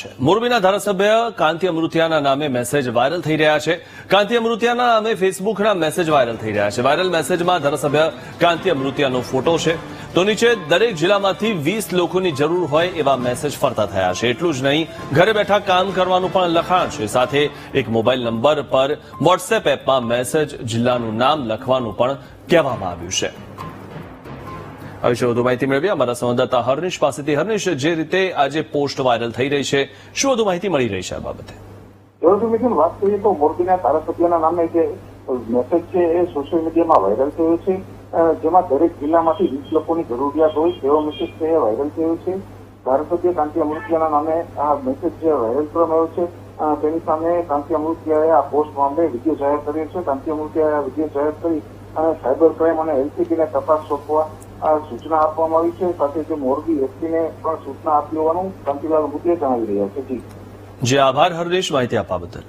છે। મોરબીના ધારાસભ્ય કાંતિ અમૃતિયાના નામે મેસેજ વાયરલ થઈ રહ્યા છે। કાંતિ અમૃતિયાના નામે ફેસબુકના મેસેજ વાયરલ થઈ રહ્યા છે। વાયરલ મેસેજમાં ધારાસભ્ય કાંતિ અમૃતિયાનો ફોટો છે, તો નીચે દરેક જિલ્લામાંથી 20 લોકોની જરૂર હોય એવા મેસેજ ફરતા થયા છે। એટલું જ નહીં, ઘરે બેઠા કામ કરવાનું પણ લખાણ છે, સાથે એક મોબાઈલ નંબર પર વોટ્સએપ એપમાં મેસેજ જિલ્લાનું નામ લખવાનું પણ કહેવામાં આવ્યું છે। આ વિશે વધુ માહિતી મેળવી અમારા સંવાદદાતા હર્નિશ પાસેથી। હર્નિશ, જે રીતે આજે પોસ્ટ વાયરલ થઈ રહી છે, શું વધુ માહિતી મળી રહી છે આ બાબતે? વાત કરીએ તો મોરબીના ધારાસભ્યના નામે જે મેસેજ છે એ સોશિયલ મીડિયામાં વાયરલ થયો છે, જેમાં દરેક જિલ્લામાંથી 20 લોકોની જરૂરિયાત હોય તેવો મેસેજ છે એ વાયરલ થયો છે। ધારાસભ્ય કાંતિ અમૃતિયાના નામે આ મેસેજ જે વાયરલ કરવામાં આવ્યો છે, તેની સામે કાંતિ અમૃતિયાએ આ પોસ્ટ મામલે વિડીયો જાહેર કર્યો છે। કાંતિ અમૃતિયાએ આ વિડીયો જાહેર કરી અને સાયબર ક્રાઇમ અને એલસીબીને તપાસ સોંપવા સૂચના આપવામાં આવી છે। સાથે જે મોરબી એસપીને પણ સૂચના આપી હોવાનું કાંતિલાલ અમૃતિયા જણાવી રહ્યા છે। જી આભાર હર્નિશ, માહિતી આપવા બદલ।